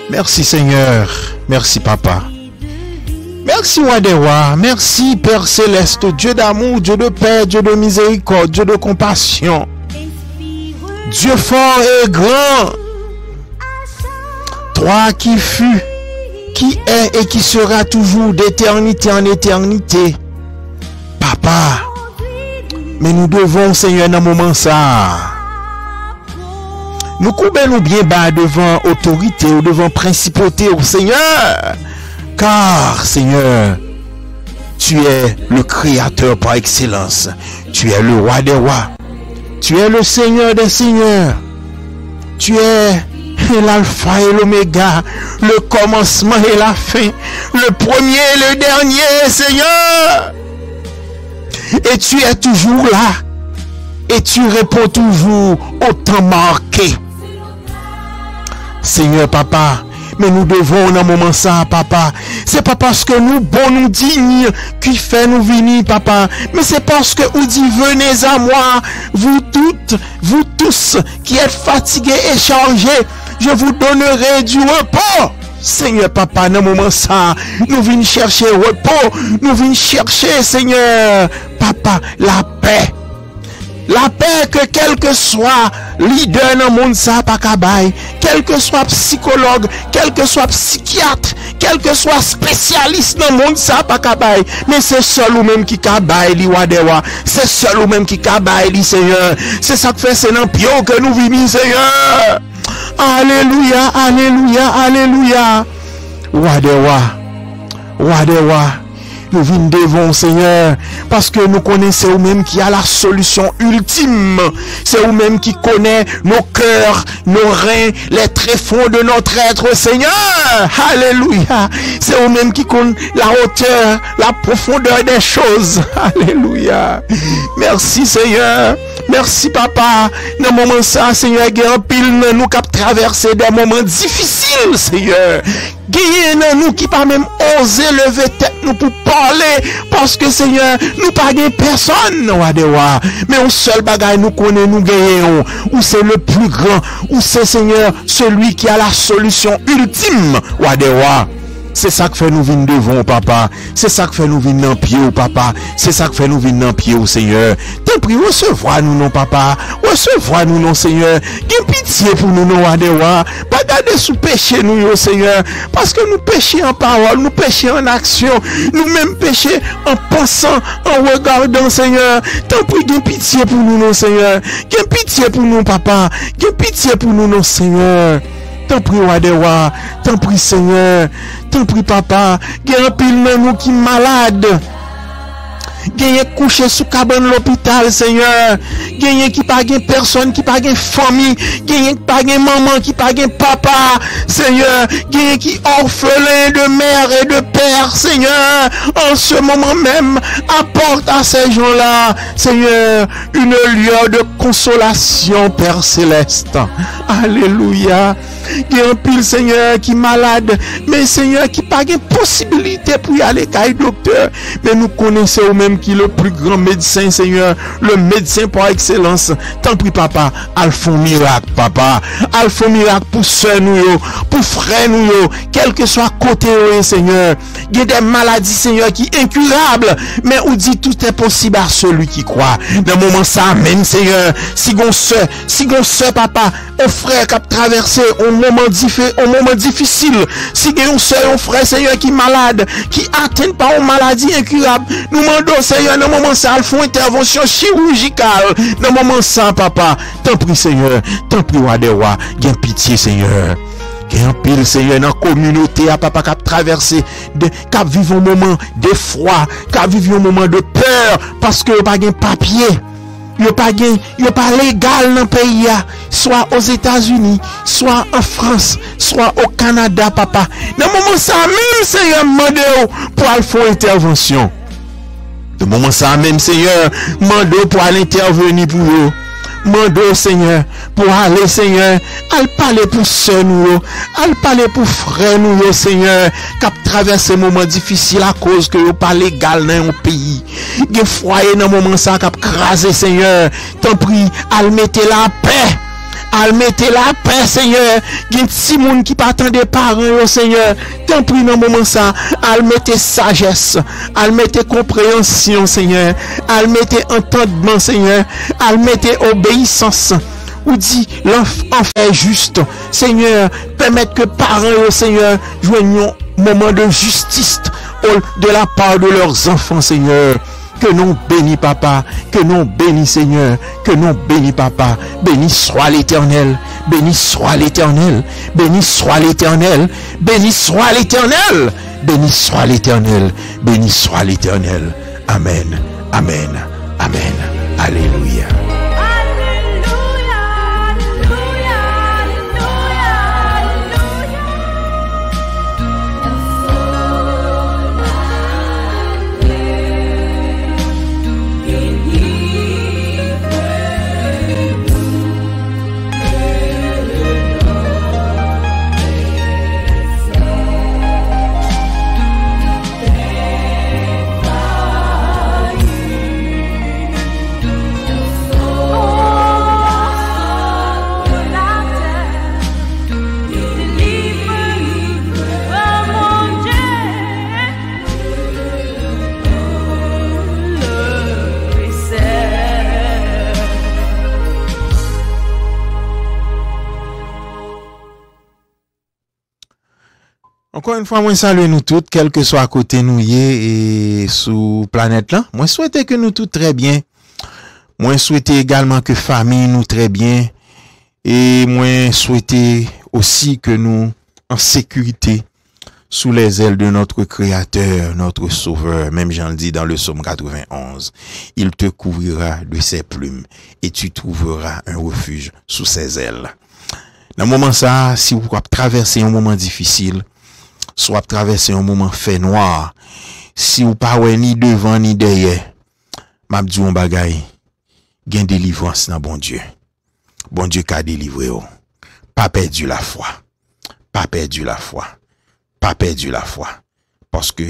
Merci Seigneur. Merci Papa. Merci Roi des Rois. Merci Père Céleste, Dieu d'amour, Dieu de paix, Dieu de miséricorde, Dieu de compassion. Dieu fort et grand. Toi qui fus, qui est et qui sera toujours d'éternité en éternité. Papa, mais nous devons, Seigneur, dans le moment ça, nous courbons bien bas devant autorité ou devant principauté au Seigneur. Car, Seigneur, tu es le Créateur par excellence. Tu es le Roi des Rois. Tu es le Seigneur des Seigneurs. Tu es l'alpha et l'oméga, le commencement et la fin, le premier et le dernier, Seigneur. Et tu es toujours là. Et tu réponds toujours au temps marqué. Seigneur Papa, mais nous devons dans un moment ça, Papa. C'est pas parce que nous bons, nous dignes, qui fait nous venir, Papa. Mais c'est parce que vous dit, venez à moi, vous toutes, vous tous, qui êtes fatigués et chargés, je vous donnerai du repos. Seigneur Papa, dans un moment ça, nous venons chercher repos, nous venons chercher, Seigneur Papa, la paix. La paix que quel que soit leader dans le monde ça pas kabaye, quel que soit psychologue, quel que soit psychiatre, quel que soit spécialiste dans le monde ça pas kabaye, mais c'est seul ou même qui kabaye li Roi des Rois, c'est seul ou même qui kabaye li Seigneur. C'est ça que fait c'est dans pion que nous vivons Seigneur. Alléluia, alléluia, alléluia. Roi des Rois. Roi des Rois. Nous venons devant Seigneur parce que nous connaissons vous-même qui a la solution ultime. C'est vous-même qui connaît nos cœurs, nos reins, les tréfonds de notre être Seigneur. Alléluia. C'est vous-même qui connaît la hauteur, la profondeur des choses. Alléluia. Merci Seigneur. Merci Papa. Dans le moment ça, Seigneur, il y a un pile nous qui traverser des moments difficiles, Seigneur. Il y a nous qui pas même osé lever tête nous pour parler parce que Seigneur, nous pas gagne personne, Roi des Rois. Mais un seul bagage nous connaît, nous gagnons. Ou c'est le plus grand, ou c'est Seigneur, celui qui a la solution ultime, Roi des Rois. C'est ça que fait nous venir devant, Papa. C'est ça que fait nous venir dans pied, Papa. C'est ça que fait nous venir dans pied, Seigneur. T'en prie, recevoir nous, non, Papa. Recevoir nous, non, Seigneur. Gain pitié pour nous, non, Roi des Rois. Pas garder sous péché, nous, Seigneur. Parce que nous péchons en parole, nous péchons en action. Nous-mêmes péchons en pensant, en regardant, Seigneur. T'en prie, gain pitié pour nous, non, Seigneur. Gain pitié pour nous, Papa. Gain pitié pour nous, non, Seigneur. T'en prie, Roi des Rois. T'en prie, Seigneur. T'en prie, Papa. Il y a un pile de nous qui malade. Il y a couché sous cabane l'hôpital, Seigneur. Il y a qui pas de personne, qui pas de famille. Il y a qui pas de maman, qui pas de papa, Seigneur. Il y a qui orphelin de mère et de père, Seigneur. En ce moment même, apporte à ces gens-là, Seigneur, une lueur de consolation, Père Céleste. Alléluia. Il y a un pile, Seigneur, qui est malade, mais Seigneur, qui n'a pas de possibilité pour y aller qu'à docteur. Mais nous connaissons même qui est le plus grand médecin, Seigneur, le médecin par excellence. Tant pis, Papa, Alpha miracle, Papa. Alpha miracle pour soeur nous, pour frère nous, quel que soit côté, Seigneur. Il y a des maladies, Seigneur, qui sont incurables, mais on dit tout est possible à celui qui croit. Dans le moment ça, même, Seigneur, si on se, Papa, un frère qui a traversé un moment difficile, si il y a un seul frère, Seigneur, qui est malade, qui atteint par une maladie incurable, nous demandons, Seigneur, dans le moment ça, il faut intervention chirurgicale. Dans le moment ça, Papa, tant pis, Seigneur, tant pis, Roi des Rois, gain pitié, Seigneur. Il y a un pile, Seigneur, dans la communauté, à Papa, qui a traversé, qui a vécu un moment d'effroi, qui a vécu un moment de peur, parce que pas de papier. Il n'y a pas légal dans le pays, soit aux États-Unis, soit en France, soit au Canada, Papa. Dans le moment ça, même Seigneur, demandez pour aller faire intervention. Dans le moment ça, même Seigneur, demandez pour aller intervenir pour eux. Mando Seigneur, pour aller Seigneur, al parler pour sœur nous, al parler pour frère nous Seigneur, qui a traversé un moment difficile à cause que yo pas légal dans un pays. Gen foyer dans moment ça qui a crasé Seigneur, t'en prie, al mettez la paix. al mette la paix, Seigneur. Gen ti moun qui pas attendre parents, Seigneur. T'en prie dans moment ça, al mette sagesse, al mette compréhension, Seigneur. Al mette entendement, Seigneur. Al mette obéissance. Ou dit l'enfant fait juste, Seigneur, permettre que parents, Seigneur, joignent un moment de justice de la part de leurs enfants, Seigneur. Que nous bénis, Papa, que nous bénis, Seigneur, que nous bénis, Papa. Béni soit l'Éternel, béni soit l'Éternel, béni soit l'Éternel, béni soit l'Éternel, béni soit l'Éternel, béni soit l'Éternel. Amen, amen, amen. Alléluia. Encore une fois, moi salue nous toutes, quel que soit à côté nous et sous planète là. Moi souhaite que nous toutes très bien. Moi souhaite également que famille nous très bien. Et moi souhaite aussi que nous en sécurité sous les ailes de notre Créateur, notre Sauveur. Même Jean le dit dans le psaume 91. Il te couvrira de ses plumes et tu trouveras un refuge sous ses ailes. Dans le moment ça, si vous traversez un moment difficile, soit traverser un moment fait noir, si ou pas ni devant ni derrière, m'a dit un bagay, gen délivrance dans bon Dieu. Bon Dieu qu'a délivré ou. Pas perdu la foi. Pas perdu la foi. Pas perdu la foi. Parce que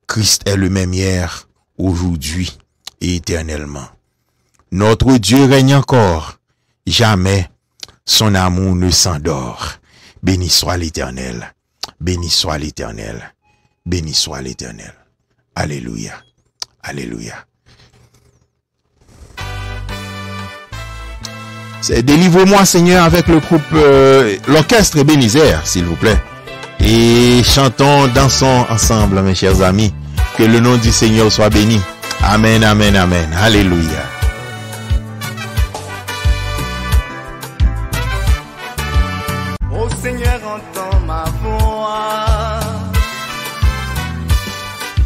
Christ est le même hier, aujourd'hui et éternellement. Notre Dieu règne encore. Jamais son amour ne s'endort. Béni soit l'Éternel. Béni soit l'Éternel. Béni soit l'Éternel. Alléluia. Alléluia. Délivre-moi, Seigneur, avec le groupe, l'orchestre Ebenezer, s'il vous plaît. Et chantons, dansons ensemble, mes chers amis. Que le nom du Seigneur soit béni. Amen, amen, amen. Alléluia. Ô Seigneur, entends ma voix.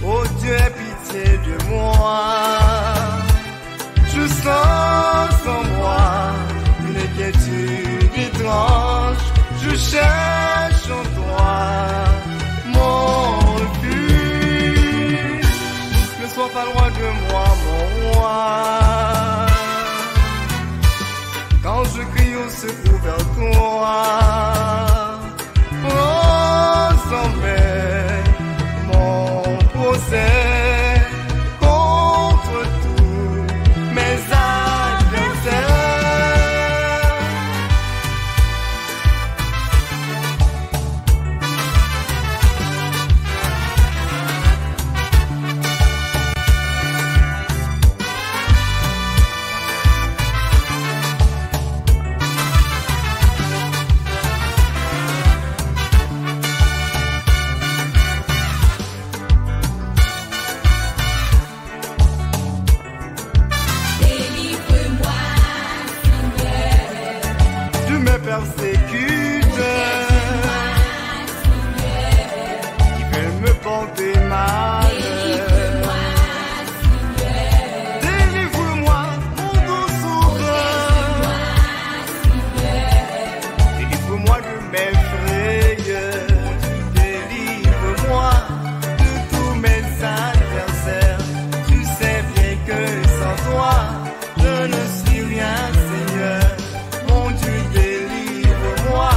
Ô Dieu, aie pitié de moi. Je sens en moi une inquiétude étrange. Je cherche en toi mon refuge. Ne sois pas loin de moi, mon roi. Quand je crie au secours vers toi, prends en main mon procès contre tous mes adversaires. Persécute, qui veulent me porter mal. Délivre-moi, mon doux sauveur. Délivre-moi de mes frayeurs. Délivre-moi de tous mes adversaires. Tu sais bien que sans toi, je ne suis rien, Seigneur. Mon Dieu, délivre-moi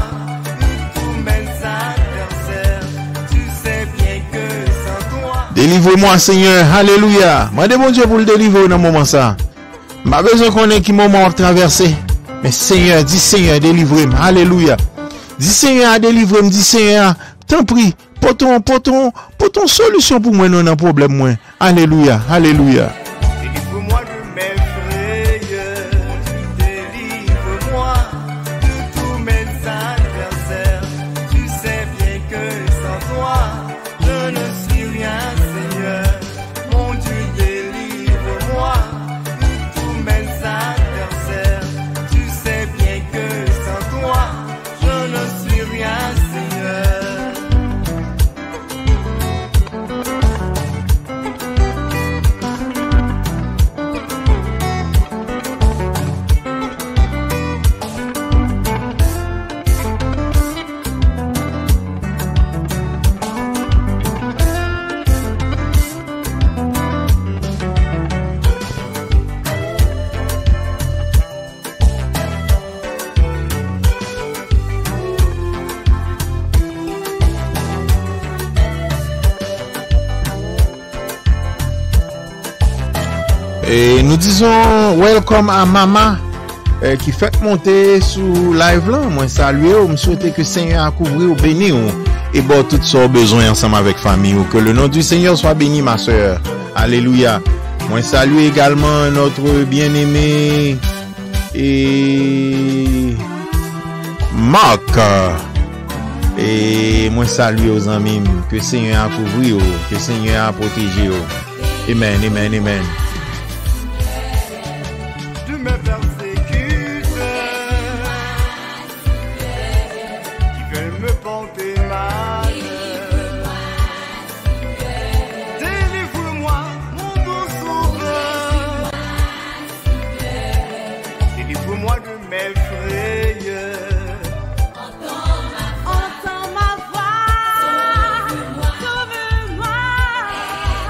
de tous mes adversaires. Tu sais bien que sans toi. Délivre-moi, Seigneur. Alléluia. Moi, mon Dieu, pour le délivrer dans le moment ça. Ma besoin qu'on ait qui moment traversé. Mais Seigneur, dis Seigneur, délivre-moi. Alléluia. Dis Seigneur, délivre-moi. Dis Seigneur, t'en prie, pour ton solution pour moi, non, un problème, moi. Alléluia, alléluia. Délivre-moi de mes frayeurs, délivre-moi de tous mes adversaires. Tu sais bien que sans toi, je ne suis rien, Seigneur. Mon Dieu, délivre-moi de tous mes adversaires. Tu sais bien que sans toi, je ne suis rien, Seigneur. Et nous disons welcome à Maman qui fait monter sous live là. Moi saluer, me souhaiter que Seigneur a couvrir ou béni ou et bon tout ça besoin ensemble avec famille ou que le nom du Seigneur soit béni ma soeur. Alléluia. Moi saluer également notre bien-aimé et Marc. Et moi saluer aux amis que Seigneur a couvrir, que Seigneur a protégé. Amen, amen, amen. Me persécute, qui veulent me porter mal. Délivre-moi, mon beau sauveur. Délivre-moi de mes frayeurs. Entends ma voix, sauve-moi,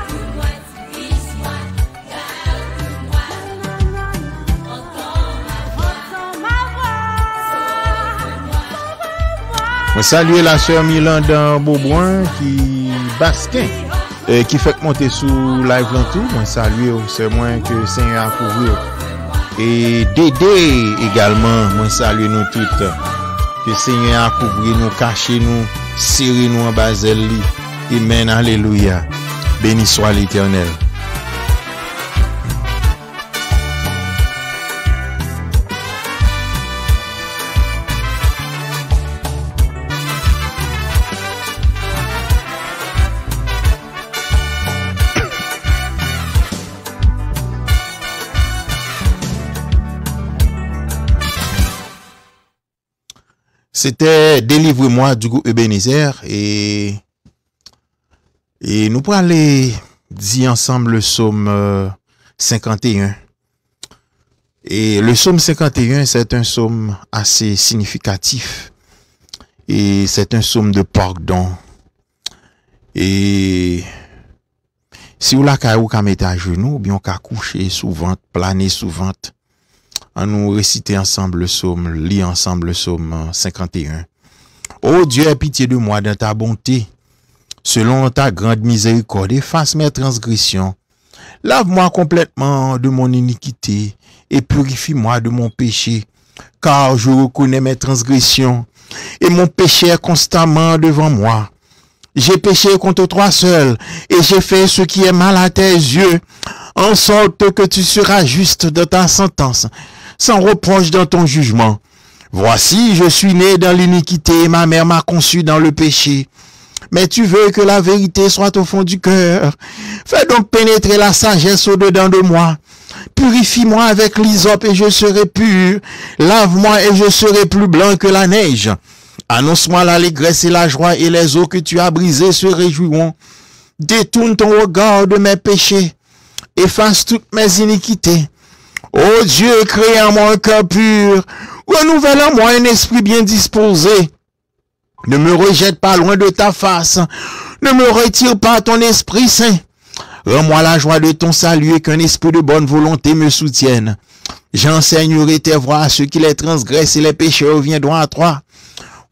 aide-moi, dirige-moi, garde-moi. Moi saluer la sœur Milan dans Beauboin qui basquin qui fait monter sous live là tout. Moi saluer c'est moi que Seigneur a couvert. Et Dédé également, moi saluer nous toutes. Que Seigneur a couvert nous, cacher nous, serrer nous en basel li. Amen, alléluia. Béni soit l'Éternel. C'était Délivre-moi du groupe Ebenezer et nous pourrons aller dire ensemble le psaume 51. Et le psaume 51, c'est un psaume assez significatif et c'est un psaume de pardon. Et si vous la mettez à genoux, ou bien on ka coucher souvent, planer souvent, à nous réciter ensemble le psaume, lire ensemble le psaume 51. Ô Dieu, aie pitié de moi dans ta bonté, selon ta grande miséricorde, efface mes transgressions. Lave-moi complètement de mon iniquité et purifie-moi de mon péché, car je reconnais mes transgressions et mon péché est constamment devant moi. J'ai péché contre toi seul et j'ai fait ce qui est mal à tes yeux, en sorte que tu seras juste dans ta sentence, sans reproche dans ton jugement. Voici, je suis né dans l'iniquité et ma mère m'a conçu dans le péché. Mais tu veux que la vérité soit au fond du cœur. Fais donc pénétrer la sagesse au-dedans de moi. Purifie-moi avec l'hysope et je serai pur. Lave-moi et je serai plus blanc que la neige. Annonce-moi l'allégresse et la joie et les eaux que tu as brisées se réjouiront. Détourne ton regard de mes péchés. Efface toutes mes iniquités. Ô Dieu, crée en moi un cœur pur. Renouvelle en moi un esprit bien disposé. Ne me rejette pas loin de ta face. Ne me retire pas ton esprit saint. Rends-moi la joie de ton salut et qu'un esprit de bonne volonté me soutienne. J'enseignerai tes voies à ceux qui les transgressent et les pécheurs viendront à toi.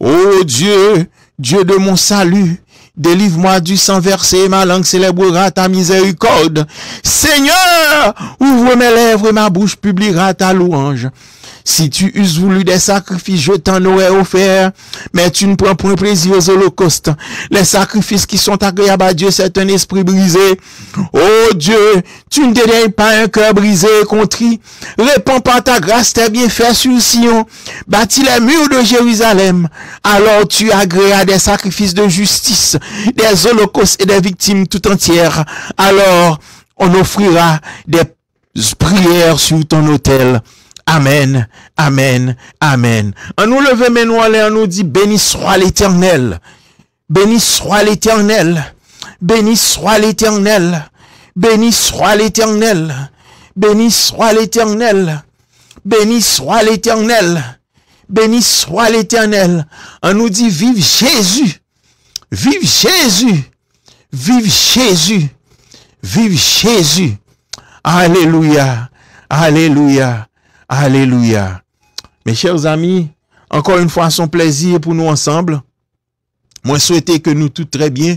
Ô Dieu, Dieu de mon salut, délivre-moi du sang versé, ma langue célébrera ta miséricorde. Seigneur, ouvre mes lèvres et ma bouche publiera ta louange. Si tu eusses voulu des sacrifices, je t'en aurais offert, mais tu ne prends point plaisir aux holocaustes. Les sacrifices qui sont agréables à Dieu, c'est un esprit brisé. Oh Dieu, tu ne dédaignes pas un cœur brisé et contrit. Répands par ta grâce tes bienfaits sur Sion. Bâtis les murs de Jérusalem. Alors tu agréas des sacrifices de justice, des holocaustes et des victimes tout entières. Alors on offrira des prières sur ton autel. Amen, amen, amen. On nous lève maintenant, on nous dit, béni soit l'Éternel. Béni soit l'Éternel. Béni soit l'Éternel. Béni soit l'Éternel. Béni soit l'Éternel. Béni soit l'Éternel. Béni soit l'Éternel. On nous dit, vive Jésus. Vive Jésus. Vive Jésus. Vive Jésus. Alléluia. Alléluia. Alléluia. Mes chers amis, encore une fois, son plaisir pour nous ensemble. Moi, souhaiter que nous tout très bien.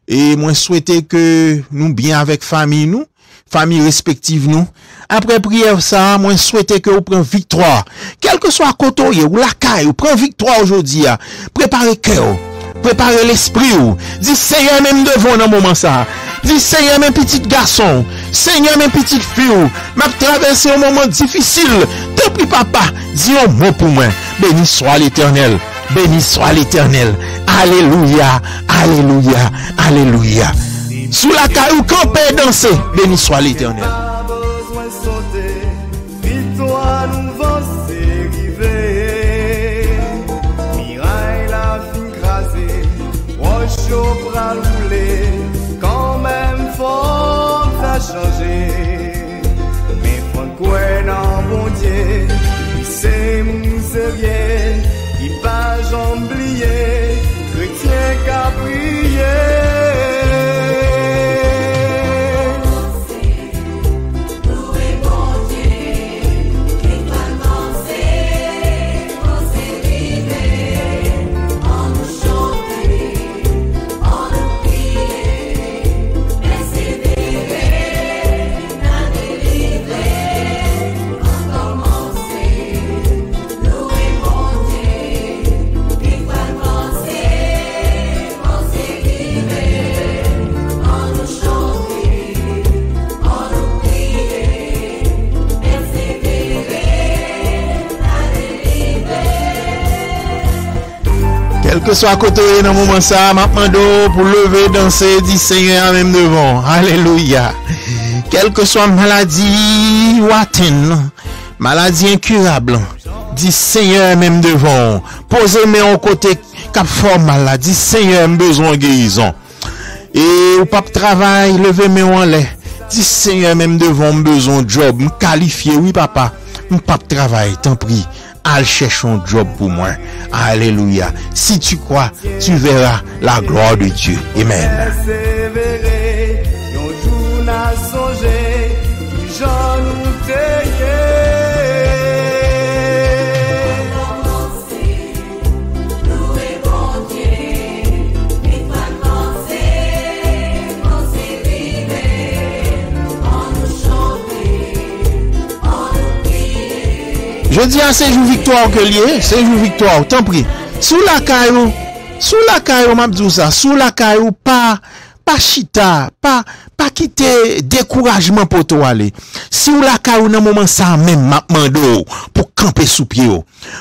Et moi, souhaiter que nous bien avec famille respective nous. Après prière ça, moi, souhaiter que vous preniez victoire. Quel que soit côté ou la caille, vous prenez victoire aujourd'hui. Préparez cœur. Préparez l'esprit. Dis Seigneur même devant dans moment ça. Dis Seigneur mes petits garçons. Seigneur mes petites filles. M'a traversé un moment difficile. Te prie papa. Dis un mot pour moi. Béni soit l'Éternel. Béni soit l'Éternel. Alléluia. Alléluia. Alléluia. Sous la caillou campé danser. Béni soit l'Éternel. Bras rouler, quand même faut ça changer. Mais faut quoi dans bon Dieu, il sait mousserier, il pas j'oublier, chrétien qu'a prié. Quel que soit à côté dans le moment ça, m'a demandé pour lever, danser, dit Seigneur même devant. Alléluia. Quelle que soit maladie ou atteinte, maladie incurable, dit Seigneur même devant. Posez mes au côté cap fort mal, dit Seigneur besoin de guérison. Et au pape travail, levez mes en l'air. Dit Seigneur même devant besoin de job, me qualifié, oui papa. Mon pape travail, t'en prie. Al cherche un job pour moi. Alléluia. Si tu crois, tu verras la gloire de Dieu. Amen. Je dis à ces jours victoire que lié, ces jours victoire, t'en prie. Sous la caillou, m'a dit ça, sous la caillou, pas chita, pas quitter découragement pour toi aller. Si ou la caillou dans moment ça même, m'a mando pour camper sous pied.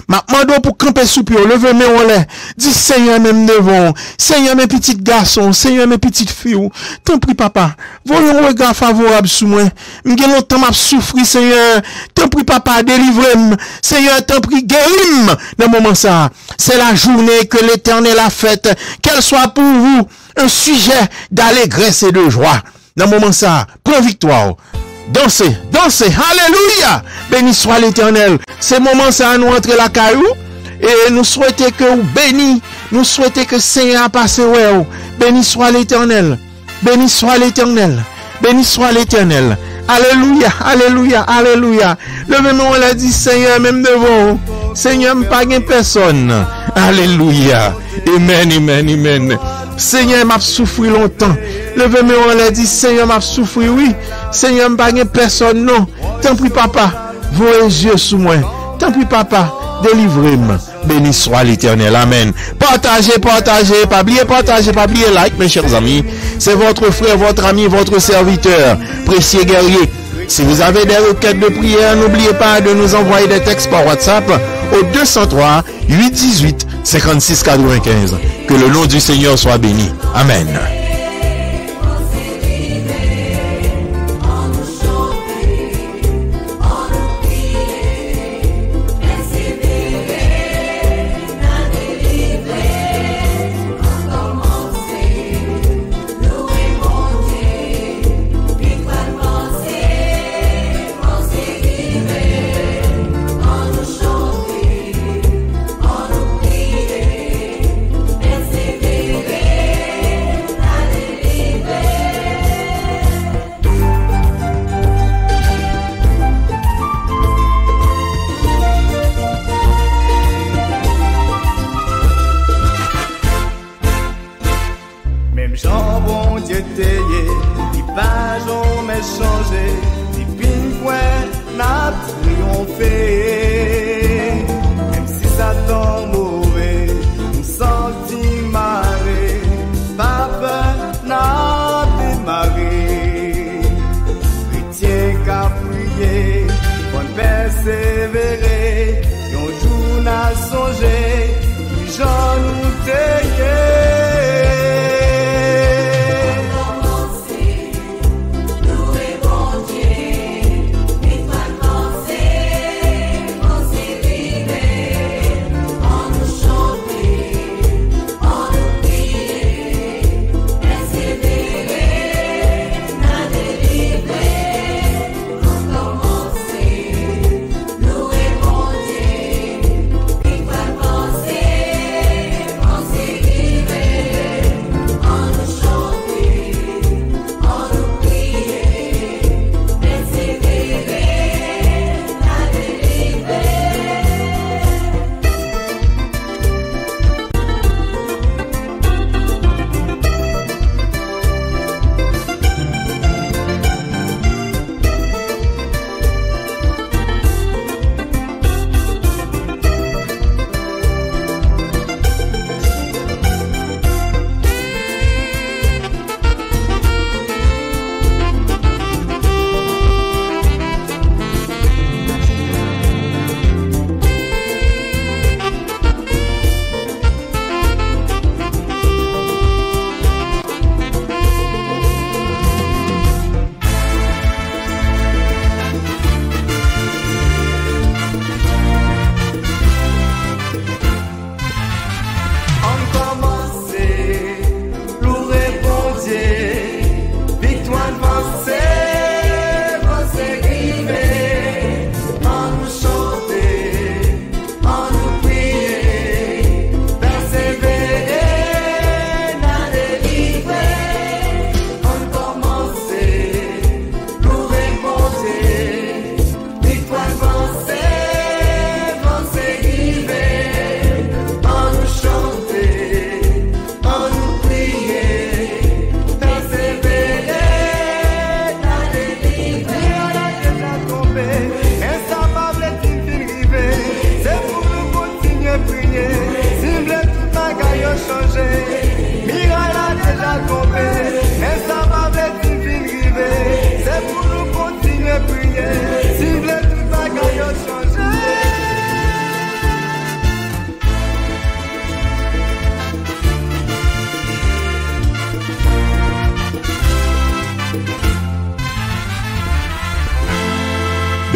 M'a mando pour camper sous pied, levez mes on dis Seigneur même devant, Seigneur mes petits garçons, Seigneur mes petites filles, t'en prie papa, voyons un regard favorable sous moi. M'gè longtemps m'a souffri Seigneur, t'en prie papa, délivre-moi. Seigneur, t'en prie guéris-moi dans moment ça. C'est la journée que l'Éternel a faite, qu'elle soit pour vous un sujet d'allégresse et de joie. Dans le moment ça, prends victoire. Dansez, alléluia. Béni soit l'Éternel. C'est moment ça, nous entrer la caillou. Et nous souhaitons que vous bénis. Nous souhaitons que Seigneur a passé. Béni soit l'Éternel. Béni soit l'Éternel. Béni soit l'Éternel. Alléluia, alléluia, alléluia. Levez-nous, on l'a dit, Seigneur, même devant. Seigneur, pas de personne. Alléluia. Amen, amen, amen. Seigneur m'a souffri longtemps. Levez-moi on l'a dit Seigneur m'a souffri oui. Seigneur m'a pas personne non. T'en prie papa. Voyez yeux sous moi. Tant pis, papa, délivrez-moi. Béni soit l'Éternel. Amen. Partagez, partagez, pas oublier partager, pas oublier like, mes chers amis. C'est votre frère, votre ami, votre serviteur, précieux guerrier. Si vous avez des requêtes de prière, n'oubliez pas de nous envoyer des textes par WhatsApp au 203 818 56 95. Que le nom du Seigneur soit béni. Amen.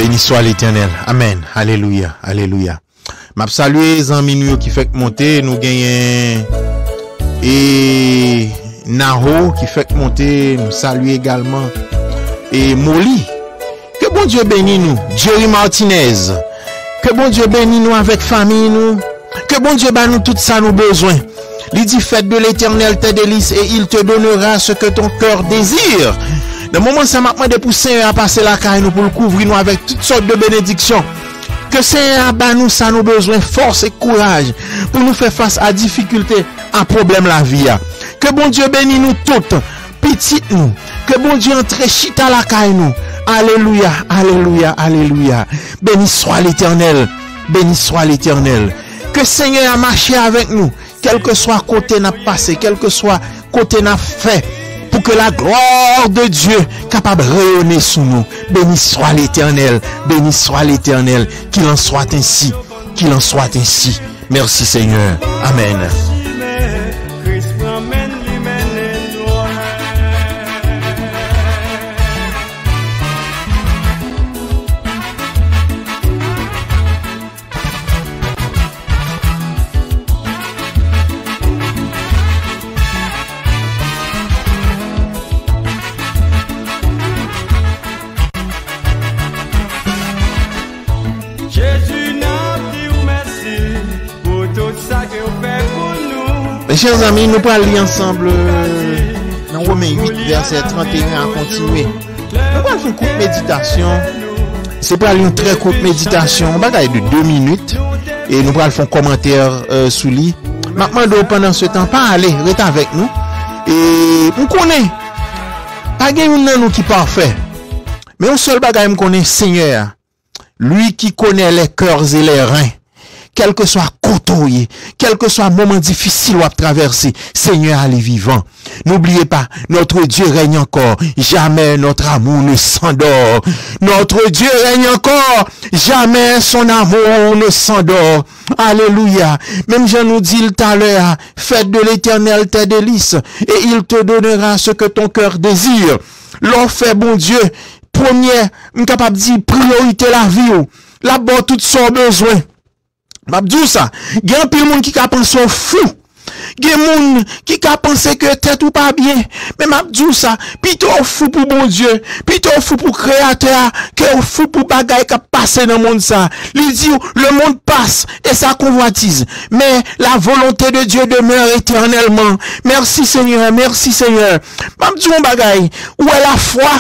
Béni soit l'Éternel. Amen. Alléluia. Alléluia. M'a salué les amis qui fait monter, nous gagnons et Naho qui fait monter, nous saluer également et Moli. Que bon Dieu bénisse nous. Jerry Martinez. Que bon Dieu bénisse nous avec famille nous. Que bon Dieu bénisse nous tout ça nous besoin. Il dit fête de l'Éternel tes délices et il te donnera ce que ton cœur désire. De moment ça m'a demandé pour Seigneur à passer la caille nous pour le couvrir nous avec toutes sortes de bénédictions. Que Seigneur ba nous ça nous besoin force et courage pour nous faire face à difficultés, à problème la vie. Que bon Dieu bénisse nous toutes, petites nous. Que bon Dieu entre chita la caille nous. Alléluia, alléluia, alléluia. Béni soit l'Éternel. Béni soit l'Éternel. Que Seigneur a marché avec nous, quel que soit côté n'a passé, quel que soit côté n'a fait, pour que la gloire de Dieu capable de rayonner sous nous. Béni soit l'Éternel, béni soit l'Éternel, qu'il en soit ainsi, qu'il en soit ainsi. Merci Seigneur. Amen. Mes chers amis, nous allons lire ensemble dans Romains 8, verset 31 à continuer. Nous allons faire une courte méditation. C'est pas une très courte méditation, on va de 2 minutes. Et nous allons faire un commentaire sous lui. Maintenant, pendant ce temps, pas aller, restez avec nous. Et on connaît, pas de nous qui parfait. Mais un seul bagage me connaît, Seigneur. Lui qui connaît les cœurs et les reins. Quel que soit côtoyé, quel que soit moment difficile ou à traverser, Seigneur est vivant. N'oubliez pas, notre Dieu règne encore. Jamais notre amour ne s'endort. Notre Dieu règne encore. Jamais son amour ne s'endort. Alléluia. Même je nous dis tout à l'heure, faites de l'Éternel tes délices et il te donnera ce que ton cœur désire. L'on fait, bon Dieu, première, capable de dire priorité la vie. Là-bas, tout son besoin. M'abdou ça, il y a un pile monde qui a pensé au fou. Il y a un monde qui a pensé que tête ou pas bien. Mais m'abdou ça, plutôt fou pour bon Dieu, plutôt fou pour créateur, que fou pour bagaille qui a passé dans le monde ça. Il dit, le monde passe et ça convoitise. Mais la volonté de Dieu demeure éternellement. Merci Seigneur, merci Seigneur. M'abdou bagaille, où est la foi?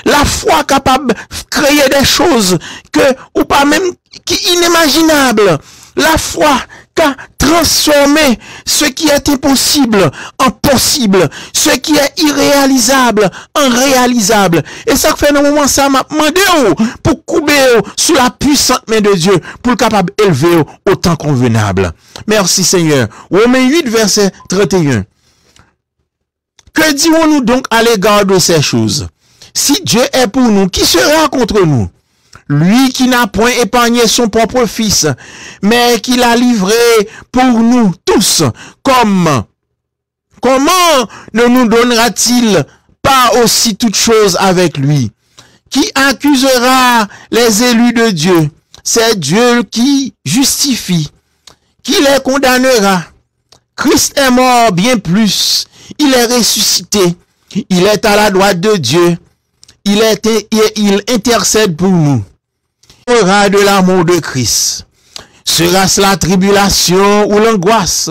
La foi capable de créer des choses que, ou pas même, qui inimaginable. La foi qui a transformé ce qui est impossible en possible, ce qui est irréalisable en réalisable. Et ça fait un moment ça m'a demandé pour couper sous la puissante main de Dieu, pour le capable élever au temps convenable. Merci Seigneur. Romains 8, verset 31. Que dirons-nous donc à l'égard de ces choses? Si Dieu est pour nous, qui sera contre nous? Lui qui n'a point épargné son propre fils, mais qui l'a livré pour nous tous, comment ne nous donnera-t-il pas aussi toutes choses avec lui? Qui accusera les élus de Dieu? C'est Dieu qui justifie. Qui les condamnera? Christ est mort bien plus. Il est ressuscité. Il est à la droite de Dieu. Il intercède pour nous. Aura de l'amour de Christ. Sera-ce la tribulation ou l'angoisse,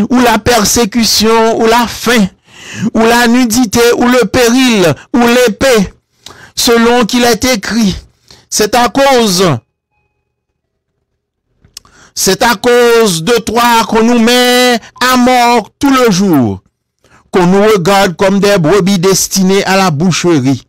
ou la persécution ou la faim, ou la nudité ou le péril ou l'épée, selon qu'il est écrit. C'est à cause de toi qu'on nous met à mort tout le jour, qu'on nous regarde comme des brebis destinées à la boucherie.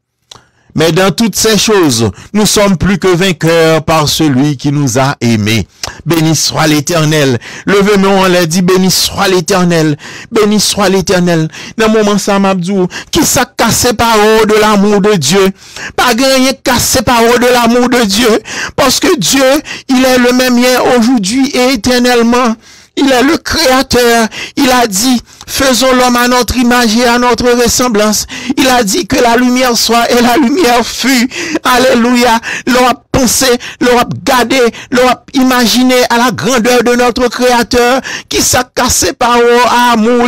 Mais dans toutes ces choses, nous sommes plus que vainqueurs par celui qui nous a aimés. Béni soit l'Éternel. Levez-nous, on l'a dit, béni soit l'Éternel. Béni soit l'Éternel. Dans le moment ça m'abdou, qui s'est cassé parole de l'amour de Dieu. Pas rien cassé parole de l'amour de Dieu. Parce que Dieu, il est le même hier, aujourd'hui et éternellement. Il est le créateur. Il a dit, faisons l'homme à notre image et à notre ressemblance. Il a dit que la lumière soit et la lumière fut. Alléluia. L'on a pensé, l'on a gardé, l'on a imaginé à la grandeur de notre créateur qui s'est cassé par amour.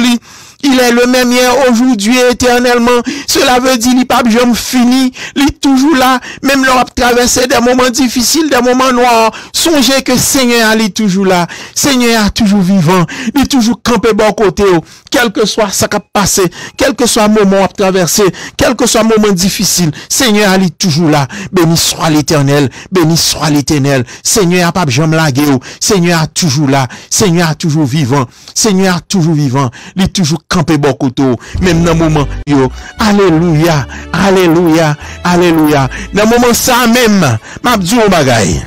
Il est le même hier, aujourd'hui et éternellement. Cela veut dire, il n'est pas jamais fini. Il est toujours là. Même l'on a traversé des moments difficiles, des moments noirs. Songez que Seigneur est toujours là. Seigneur est toujours vivant. Il est toujours campé bon côté. Quel que soit ce qui a passé, quel que soit le moment à traverser, quel que soit le moment difficile, Seigneur est toujours là. Béni soit l'Éternel. Béni soit l'Éternel. Seigneur n'a pas jamais lagué. Seigneur est toujours là. Seigneur est toujours vivant. Seigneur est toujours vivant. Il est toujours campé bon côté, même dans le moment, yo, alléluia, alléluia, alléluia, dans le moment ça même, m'a dit au bagaille.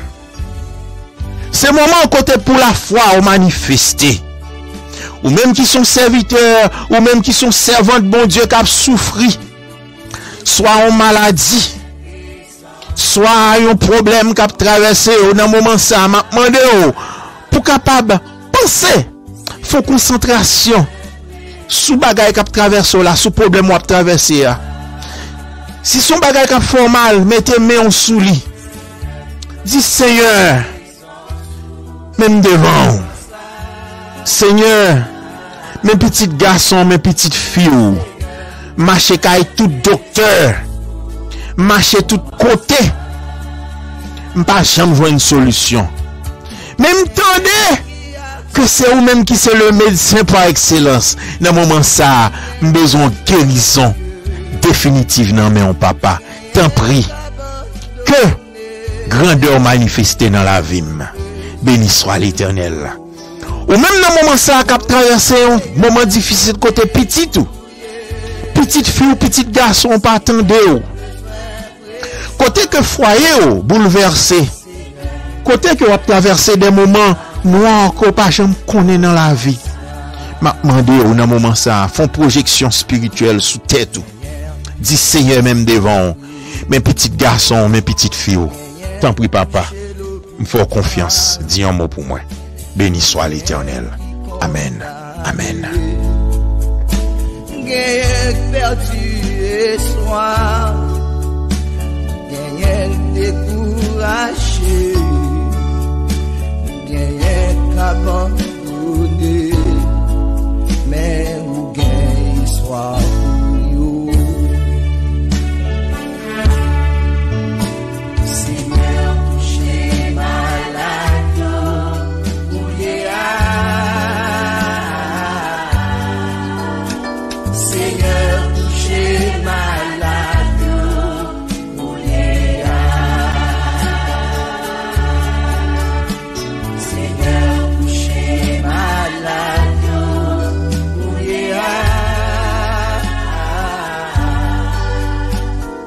C'est moment côté pour la foi au manifester. Ou même qui sont serviteurs, ou même qui sont servants de bon Dieu qui ont souffri, soit en maladie, soit un problème qui a traversé dans moment ça, m'a demandé pour capable penser, faut concentration sous bagaille qui a traversé là, sous problème qui a traversé. Si son bagaille qui a fait mal, mettez main sous lit. Dis Seigneur, même devant, Seigneur, mes petits garçons, mes petites filles, marchez caille tout docteur, marchez tout côté, m'pas jamais voir une solution. Même tendez que c'est vous-même qui c'est le médecin par excellence. Dans moment ça, besoin de guérison définitive dans mon papa. Tant pis que grandeur manifestée dans la vie. Béni soit l'Éternel. Ou même dans moment ça, qui a traversé un moment difficile côté petit tout. Petite fille ou petit garçon pas attendre. Côté que foyer bouleversé. Côté que vous traversé des moments noirs qu'on pas jamais connaît dans la vie. M'a demandé ou dans moment ça, font projection spirituelle sous tête ou. Dis Seigneur même devant mes petits garçons, mes petites filles. T'en prie papa. Il faut confiance. Dis un mot pour moi. Béni soit l'Éternel. Amen. Amen. Perdu espoir, découragé, abandonné, mais où gagne soit pour Seigneur, touché malade, Seigneur, touché malade, Seigneur, touché malade,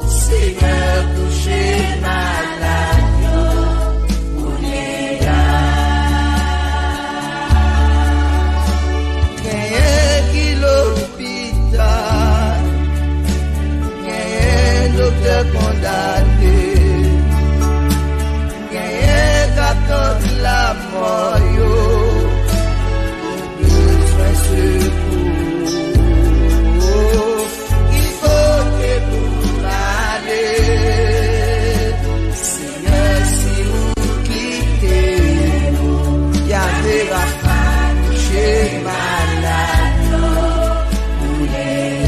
Seigneur, touché malade, condamné, gagne d'attendre la mort, besoin secours, il faut que pour aller, Seigneur, si vous quittez, y avait la femme chez malade, où les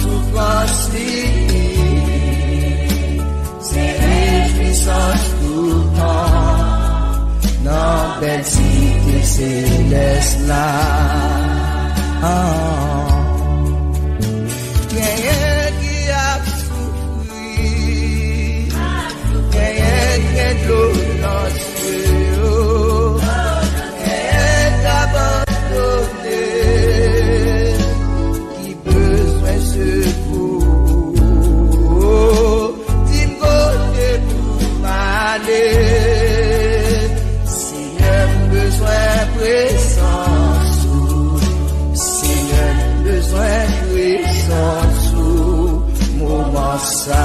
souffrance c'est réjouissance tout le temps dans belle cité céleste là. Quelqu'un qui a souffri, quelqu'un qui a de l'eau dans le feu, quelqu'un qui a abandonné, qui besoin de secours, dis-moi côté pour m'aller, si j'ai besoin de présence, Seigneur, besoin de présence, moment ça.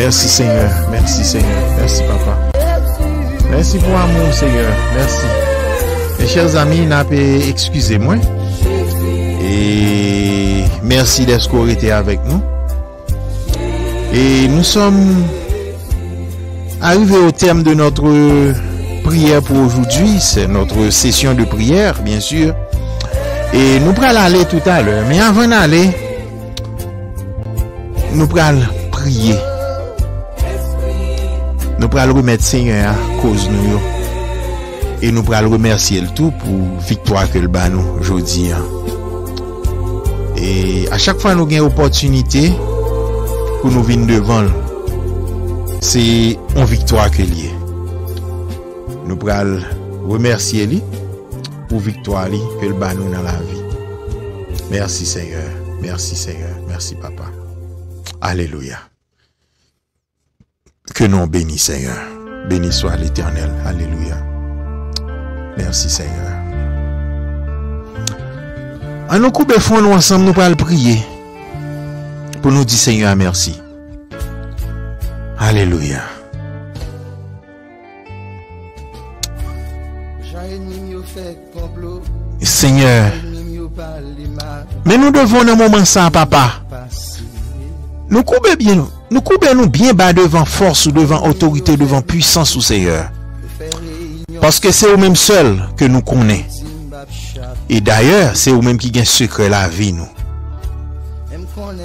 Merci Seigneur. Merci Seigneur. Merci Papa. Merci pour l'amour Seigneur. Merci. Mes chers amis, excusez-moi. Et merci d'être été avec nous. Et nous sommes arrivés au terme de notre prière pour aujourd'hui. C'est notre session de prière, bien sûr. Et nous pourrons aller tout à l'heure. Mais avant d'aller, nous pourrons prier. Nous pourrons remettre Seigneur à cause de nous. Et nous pourrons remercier le tout pour la victoire que le bat nous aujourd'hui. Et à chaque fois nous avons une opportunité pour nous venir devant, c'est une victoire que lié. Nous pourrons remercier lui pour la victoire que le bat nous dans la vie. Merci Seigneur. Merci Seigneur. Merci Papa. Alléluia. Que nous bénis Seigneur. Béni soit l'Éternel. Alléluia. Merci Seigneur. En nous couper fond nous ensemble, nous allons prier pour nous dire Seigneur merci. Alléluia. Seigneur, mais nous devons dans moment ça, Papa. Nous coupons bien bas devant force ou devant autorité, devant puissance ou Seigneur. Parce que c'est vous-même seul que nous connaissons. Et d'ailleurs, c'est vous-même qui gagne secret la vie nous.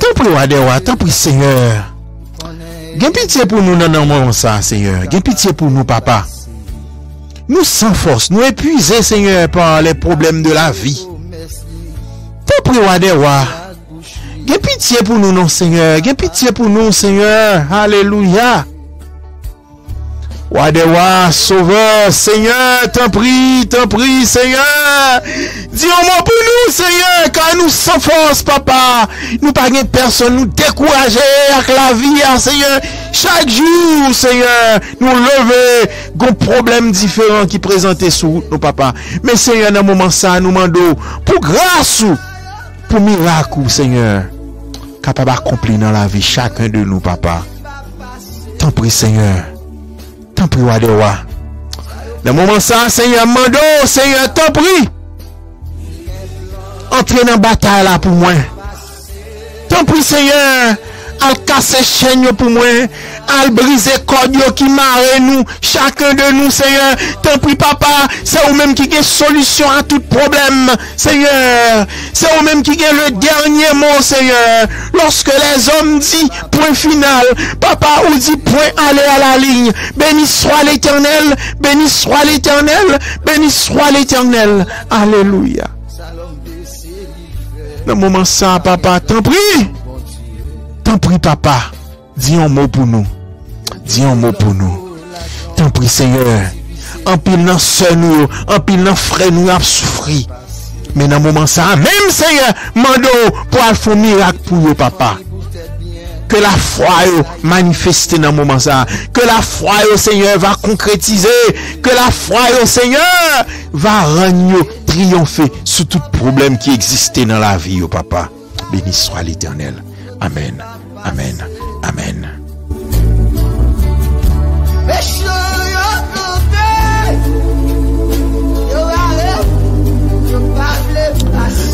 Tant pis, Wadewa, tant pis, Seigneur. Gagne pitié pour nous dans le moment ça, Seigneur. Gagne pitié pour nous, Papa. Nous sans force, nous épuisés, Seigneur, par les problèmes de la vie. Tant pis, Wadewa. Gagne pitié pour nous, non, Seigneur. Gagne pitié pour nous, Seigneur. Alléluia. Wadewa, Sauveur, Seigneur, t'en prie, Seigneur. Dis un mot pour nous, Seigneur, car nous sans force, Papa. Nous pas de personne, nous décourager avec la vie, Seigneur. Chaque jour, Seigneur, nous lever, des problèmes différents qui présentent sous nous, Papa. Mais, Seigneur, dans le moment ça, nous demandons pour grâce, pour miracle, Seigneur, capable d'accomplir dans la vie chacun de nous, Papa. T'en prie, Seigneur. T'en prie, Wadewa. Dans le moment ça, Seigneur, mando, Seigneur, t'en prie. Entrez dans la bataille là pour moi. T'en prie, Seigneur. Al casser chaîne pour moi. Al briser corde qui marre nous. Chacun de nous, Seigneur. T'en prie, Papa. C'est vous-même qui avez solution à tout problème, Seigneur. C'est vous-même qui avez le dernier mot, Seigneur. Lorsque les hommes disent point final, Papa, ou dit point aller à la ligne. Béni soit l'Éternel. Béni soit l'Éternel. Béni soit l'Éternel. Alléluia. Dans le moment ça, Papa, t'en prie. T'en prie, Papa. Dis un mot pour nous. Dis un mot pour nous. T'en prie, Seigneur. En pile dans sœur nous, en pile dans frère nous a souffri. Mais dans le moment ça, même Seigneur, mando pour faire un miracle pour vous, Papa. Que la foi manifeste dans le moment ça. Que la foi, Seigneur, va concrétiser. Que la foi, Seigneur, va rendre triompher sur tout problème qui existait dans la vie, Papa. Béni soit l'Éternel. Amen. Amen. Amen.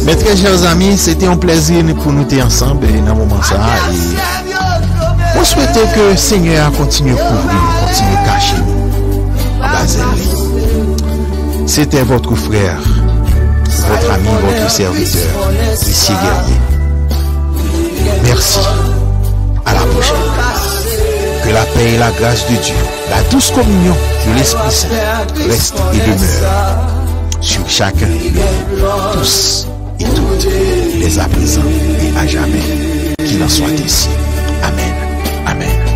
Mes très chers amis, c'était un plaisir pour nous être ensemble dans le moment ça. Et on souhaite que le Seigneur continue à couvrir, continue à cacher nous en bas. C'était votre frère, votre ami, votre serviteur, ici Guerrier. Merci. À la prochaine. Que la paix et la grâce de Dieu, la douce communion de l'Esprit Saint reste et demeure sur chacun de nous, tous et toutes, les à présent et à jamais. Qu'il en soit ainsi. Amen. Amen.